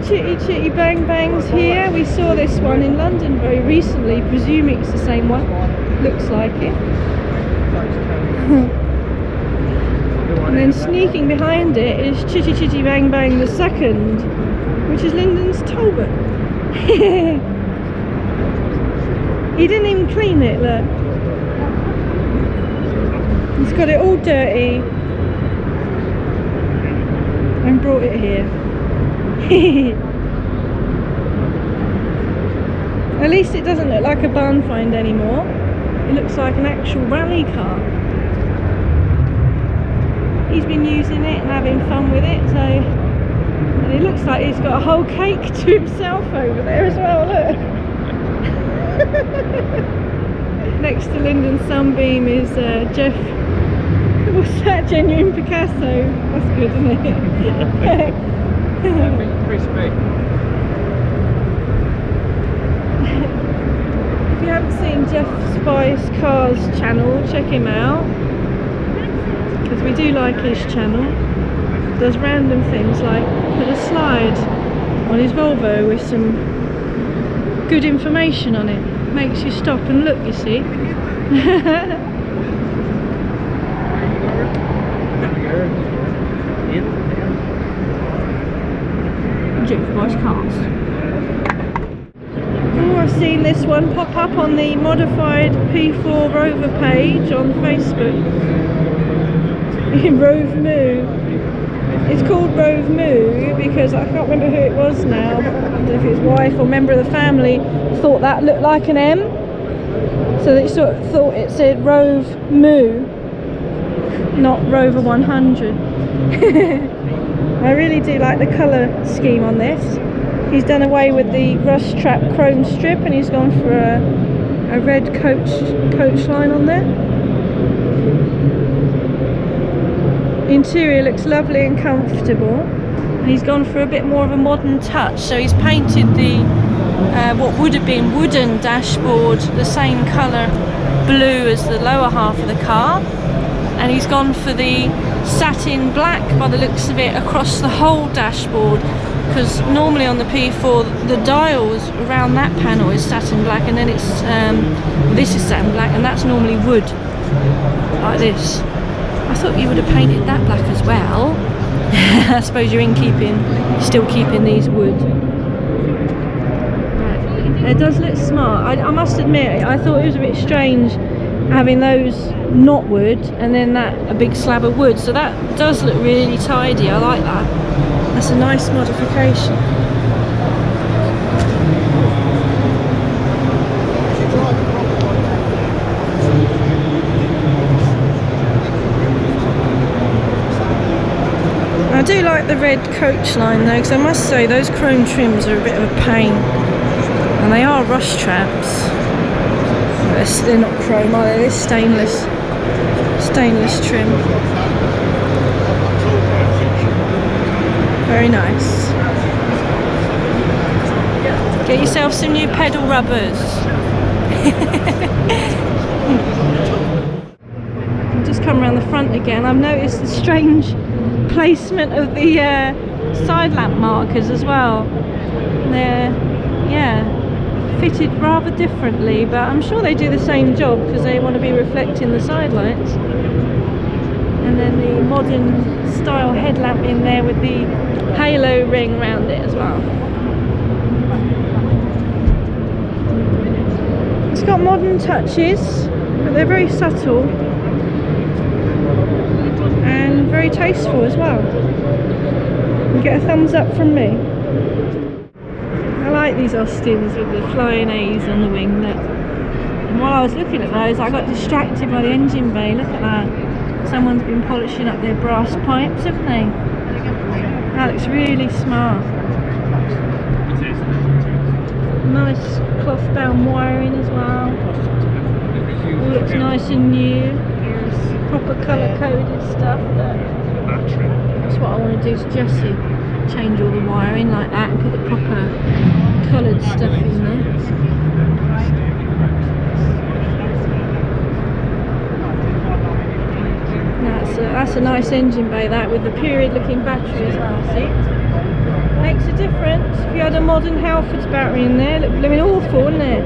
Chitty Chitty Bang Bangs here. We saw this one in London very recently, presuming it's the same one. Looks like it. And then sneaking behind it is Chitty Chitty Bang Bang the second, which is Lyndon's Talbot. He didn't even clean it, look. He's got it all dirty and brought it here. At least it doesn't look like a barn find anymore. It looks like an actual rally car. He's been using it and having fun with it, so, and it looks like he's got a whole cake to himself over there as well, look. Next to Lyndon's Sunbeam is Jeff. What's that? Genuine Picasso. That's good, isn't it? Crispy. If you haven't seen Jeff Spice Cars channel, check him out, because we do like his channel. Does random things like put a slide on his Volvo with some good information on it. Makes you stop and look, you see. Jeff Spice Cars. Oh, I've seen this one pop up on the modified P4 Rover page on Facebook. In Rove Moo. It's called Rove Moo because I can't remember who it was now. I don't know if it was wife or member of the family thought that looked like an M. So they sort of thought it said Rove Moo, not Rover 100. I really do like the colour scheme on this. He's done away with the rust trap chrome strip and he's gone for a red coach line on there. The interior looks lovely and comfortable, and he's gone for a bit more of a modern touch. So he's painted the what would have been wooden dashboard the same colour blue as the lower half of the car, and he's gone for the satin black by the looks of it across the whole dashboard, because normally on the P4 the dials around that panel is satin black, and then it's this is satin black, and that's normally wood like this. I thought you would have painted that black as well. I suppose you're still keeping these wood. Right. It does look smart. I must admit, I thought it was a bit strange having those not wood and then that a big slab of wood, so that does look really tidy. I like that. That's a nice modification. I do like the red coach line though, because I must say those chrome trims are a bit of a pain, and they are rust traps. They're not chrome, are they? They're stainless trim. Very nice. Get yourself some new pedal rubbers. I'll just come around the front again. I've noticed the strange placement of the side lamp markers as well. They're, yeah, fitted rather differently, but I'm sure they do the same job because they want to be reflecting the side lights. And then the modern style headlamp in there with the halo ring around it as well. It's got modern touches, but they're very subtle and very tasteful as well. You get a thumbs up from me. I like these Austins with the flying A's on the wing. Look. And while I was looking at those, I got distracted by the engine bay. Look at that. Someone's been polishing up their brass pipes, haven't they? That looks really smart. Nice cloth bound wiring as well. All looks nice and new. proper colour coded stuff. That's what I want to do to Jessie. Change all the wiring like that and put the proper coloured stuff in there. That's a nice engine bay, that, with the period looking battery as well, see? Makes a difference. If you had a modern Halfords battery in there, it'd look blooming awful, wouldn't it?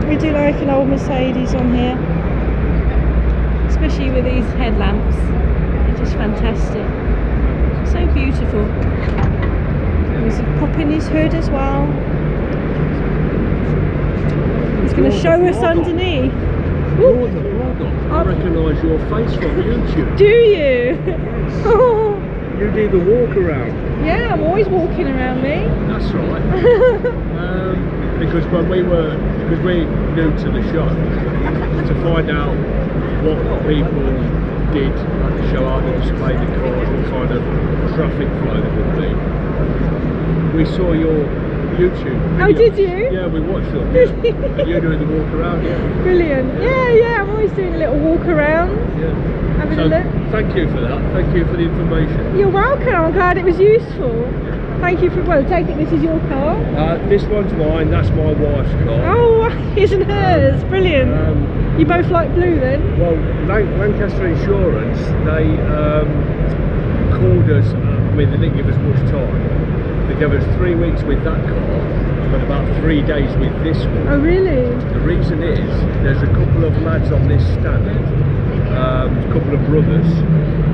We do like an old Mercedes on here, especially with these headlamps. They're just fantastic. So beautiful. He's popping his hood as well. He's going to show us underneath. You're the blogger. I recognise your face from YouTube. Do you? You do the walk around. Yeah, I'm always walking around me. That's right. Because we're new to the show, to find out what people did at the show, how they displayed the cars, what kind of traffic flow there would be. We saw your YouTube videos. Oh, did you? Yeah, we watched them. Yeah. And you're doing the walk around, yeah. Brilliant. Yeah, I'm always doing a little walk around. Yeah. Having a look. Thank you for that. Thank you for the information. You're welcome. I'm glad it was useful. Thank you for, well, take it this is your car. This one's mine, that's my wife's car. Oh, his and hers. Brilliant. You both like blue then? Well, Lancaster Insurance, they called us, they didn't give us much time. They gave us 3 weeks with that car, but about 3 days with this one. Oh, really? The reason is, there's a couple of lads on this stand, a couple of brothers,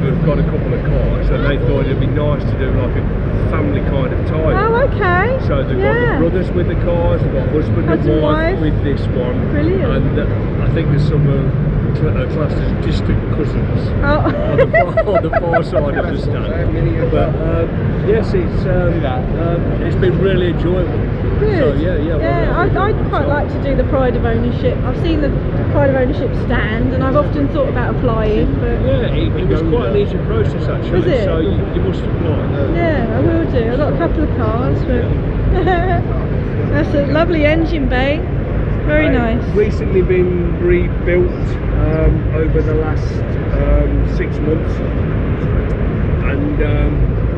who've got a couple of cars, and they thought it'd be nice to do like a family kind of tie. Oh, okay. So they've got the brothers with the cars, they've got husband and wife with this one. Brilliant. And I think there's some classed as distant cousins on the far side of the stand. But yes, it's been really enjoyable. Good. So I'd quite like to do the pride of ownership. I've seen the pride of ownership stand, and I've often thought about applying. But yeah, it was quite an easy process actually. Was it? So you must apply. Yeah, I will do. I've got a couple of cars, but that's a lovely engine bay. Very nice. Recently been rebuilt over the last 6 months, and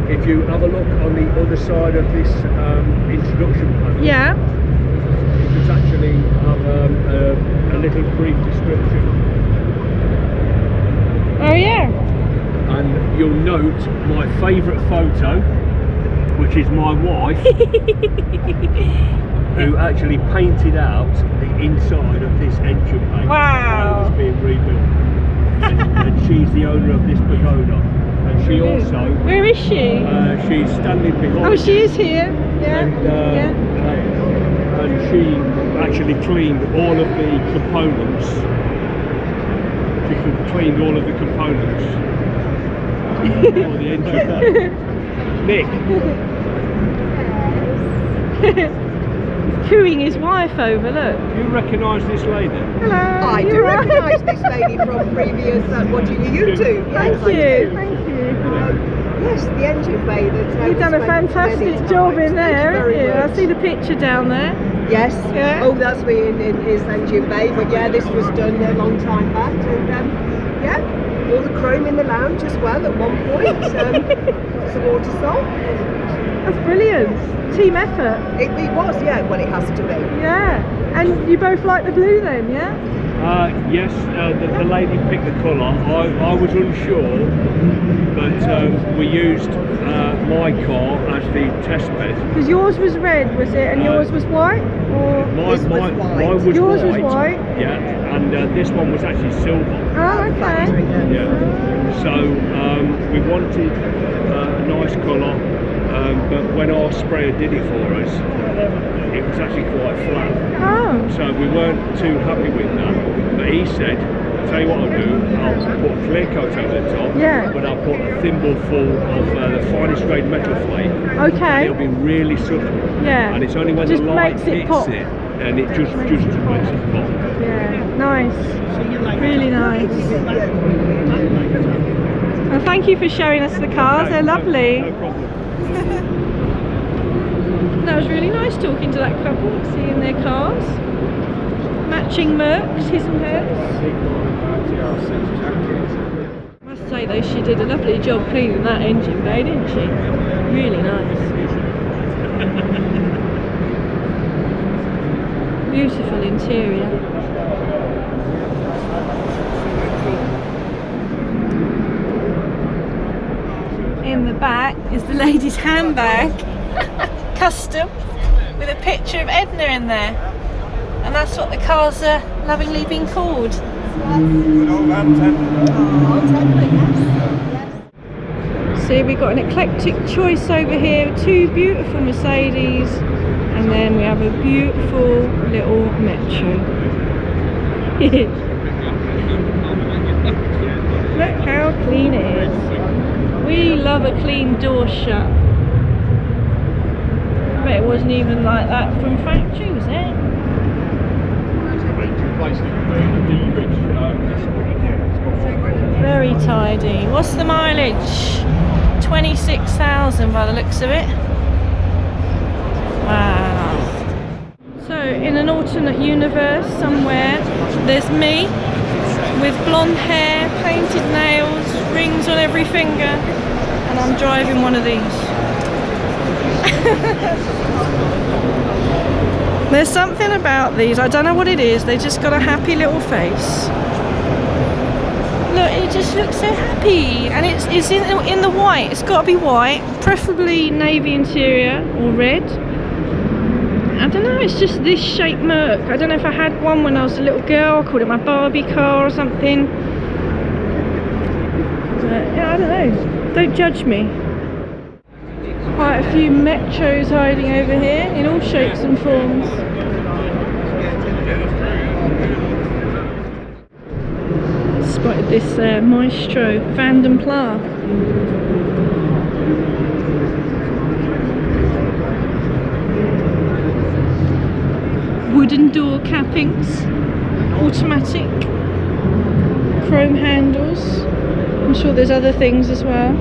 if you have a look on the other side of this introduction panel, yeah, it does actually have a little brief description. Oh yeah. And you'll note my favourite photo, which is my wife, who actually painted out the inside of this engine bay while it was being rebuilt. And she's the owner of this pagoda. And she also... Where is she? She's standing behind. Oh, she is here. Yeah. And she actually cleaned all of the components. She cleaned all of the components for the engine bay. Nick. Cooing his wife over, look. Do you recognise this lady? Hello. I do recognise this lady from previous watching your YouTube. Thank you. Thank you. Yes, the engine bay. You've done a fantastic job in there, haven't you? I see the picture down there. Yes. Yeah. Oh, that's me in his engine bay. But yeah, this was done a long time back. And yeah, all the chrome in the lounge as well at one point. Lots of water salt. That's brilliant. Team effort. It was, yeah. Well, it has to be. Yeah. And you both like the blue then, yeah? Yes, the lady picked the colour. I was unsure, but we used my car as the test bed. Because yours was red, was it? And yours was white? Or This was white. Yours was white? Yeah, and this one was actually silver. Oh, okay. Yeah. So we wanted a nice colour, but when our sprayer did it for us, it was actually quite flat. Oh. So we weren't too happy with that. But he said, I'll tell you what I'll do, I'll put a clear coat over the top, but I'll put a thimble full of the finest grade metal flake. Okay. It'll be really subtle. Yeah. And it's only when the light hits it, and it just makes it pop. Yeah, nice. Really nice. Well, thank you for showing us the cars, they're lovely. No problem. That was really nice talking to that couple, seeing their cars. Matching Mercs, his and hers. I must say though, she did a lovely job cleaning that engine bay, didn't she? Really nice. Beautiful interior. In the back is the lady's handbag, custom, with a picture of Edna in there. And that's what the cars are lovingly being called. See, we've got an eclectic choice over here, 2 beautiful Mercedes, and then we have a beautiful little Metro. Look how clean it is. We love a clean door shut. I bet it wasn't even like that from factory, was it? Very tidy. What's the mileage? 26,000 by the looks of it. Wow. So in an alternate universe somewhere, there's me with blonde hair, painted nails, rings on every finger, and I'm driving one of these. There's something about these, I don't know what it is, they just got a happy little face. Look, it just looks so happy, and it's in the white. It's got to be white, preferably navy interior or red. I don't know, it's just this shape Merc. I don't know if I had one when I was a little girl, I called it my Barbie car or something. But yeah, I don't know, don't judge me. Quite a few Metros hiding over here in all shapes and forms. Spotted this Maestro Van Pla. Wooden door cappings, automatic, chrome handles. I'm sure there's other things as well.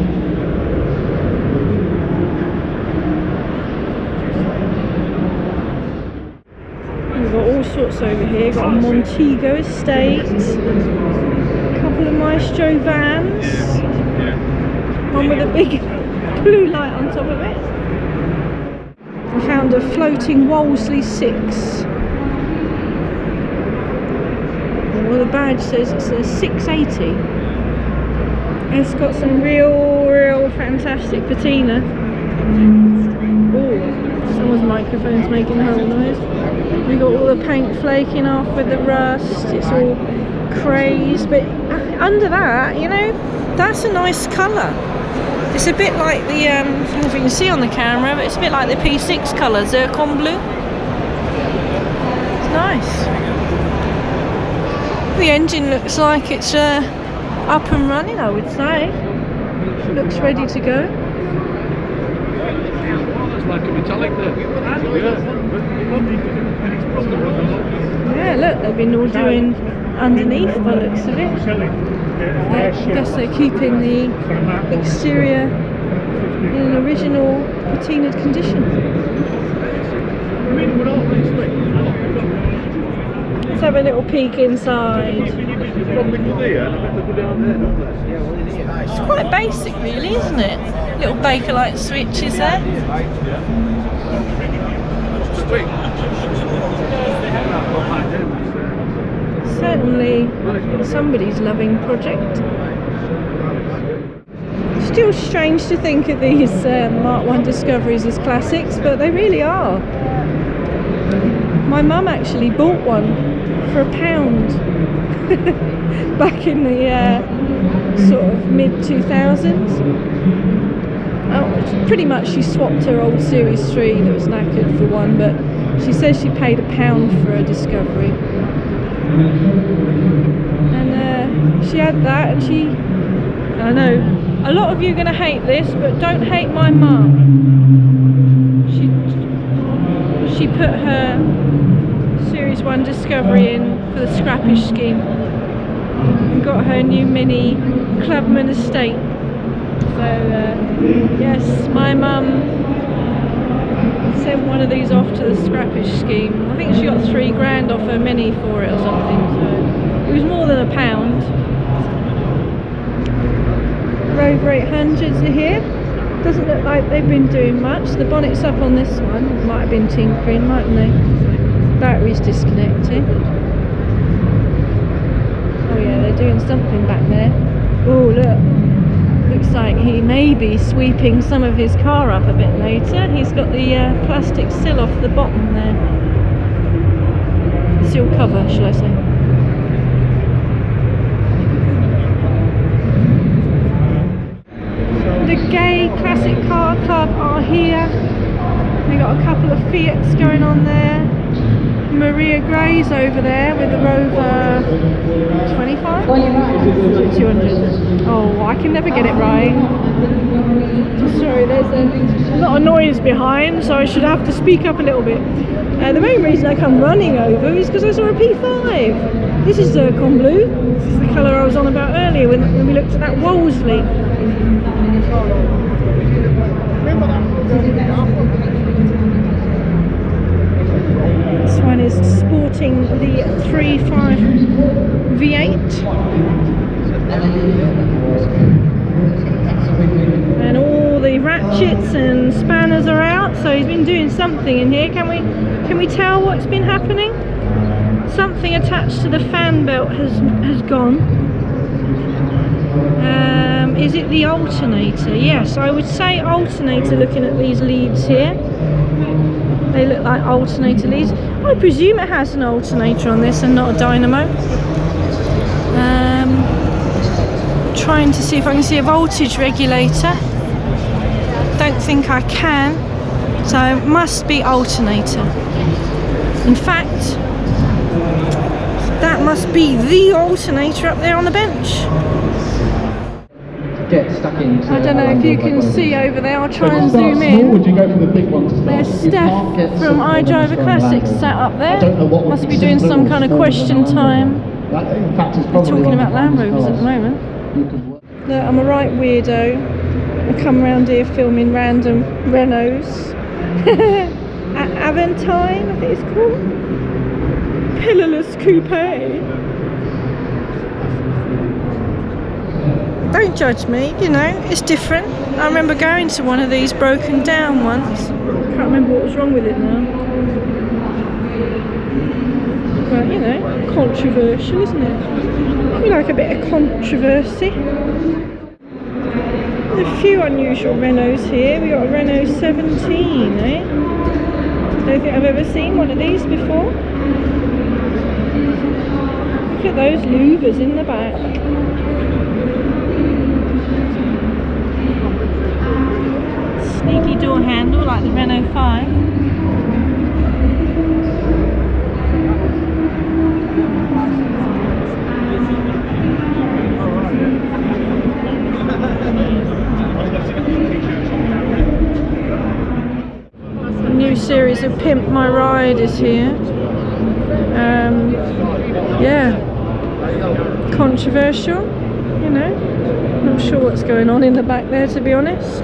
We've got all sorts over here. Got a Montego estate, a couple of Maestro vans, one with a big blue light on top of it. I found a floating Wolseley 6. Well, the badge says it's a 680. It's got some real fantastic patina. Oh, someone's microphone's making a whole noise. We got all the paint flaking off with the rust. It's all crazed, but under that, you know, that's a nice colour. It's a bit like the, I don't know if you can see on the camera, but it's a bit like the P6 colour, zircon blue. It's nice. The engine looks like it's up and running, I would say. Looks ready to go. It's like a metallic there. Yeah, look, they've been all doing underneath by the looks of it. I guess they're keeping the exterior in an original patinaed condition. Let's have a little peek inside. It's quite basic really, isn't it? Little Bakelite switches there. Certainly somebody's loving project. Still strange to think of these Mark 1 Discoveries as classics, but they really are. My mum actually bought one for £1 back in the sort of mid-2000s. Oh, pretty much she swapped her old Series 3 that was knackered for one, but she says she paid £1 for a Discovery. And she had that, and I know a lot of you are going to hate this, but don't hate my mum. She put her Series 1 Discovery in for the scrappage scheme and got her new Mini Clubman estate. So yes, my mum Sent one of these off to the scrappage scheme. I think she got 3 grand off her Mini for it or something, so it was more than £1. Rover 800s are here. Doesn't look like they've been doing much. The bonnet's up on this one. Might have been tinkering, mightn't they? Battery's disconnected. Oh yeah, they're doing something back there. Oh look. Looks like he may be sweeping some of his car up a bit later. He's got the plastic sill off the bottom there. Sill cover, shall I say. The Gay Classic Car Club are here. They got a couple of Fiats going on there. Maria Gray's over there with the Rover 25? 200. Oh, I can never get it right. Sorry, there's a lot of noise behind, so I should have to speak up a little bit. The main reason I come running over is because I saw a P5. This is zircon blue. This is the colour I was on about earlier when we looked at that Wolseley. This one is sporting the 3.5 V8, and all the ratchets and spanners are out. So he's been doing something in here. Can we tell what's been happening? Something attached to the fan belt has gone. Is it the alternator? Yes, I would say alternator. Looking at these leads here, they look like alternator leads. I presume it has an alternator on this and not a dynamo. Trying to see if I can see a voltage regulator. Don't think I can, so it must be alternator. In fact, that must be the alternator up there on the bench. Get stuck into. I don't know if you can see over there. I'll try and zoom in. Would you go for the big one to start? There's Steph from iDriver Classics sat up there. Must be doing some kind of question time. They're talking about Land Rovers at the moment. Look, I'm a right weirdo. I come around here filming random Renaults. Aventine, I think it's called. Pillarless Coupe. Don't judge me, you know, it's different. I remember going to one of these broken down once. Can't remember what was wrong with it now. But, you know, controversial, isn't it? We like a bit of controversy. There's a few unusual Renaults here. We got a Renault 17, eh? Don't think I've ever seen one of these before. Look at those louvers in the back. Sneaky door handle like the Renault 5. A new series of Pimp My Ride is here. Yeah, controversial, you know. Not sure what's going on in the back there, to be honest.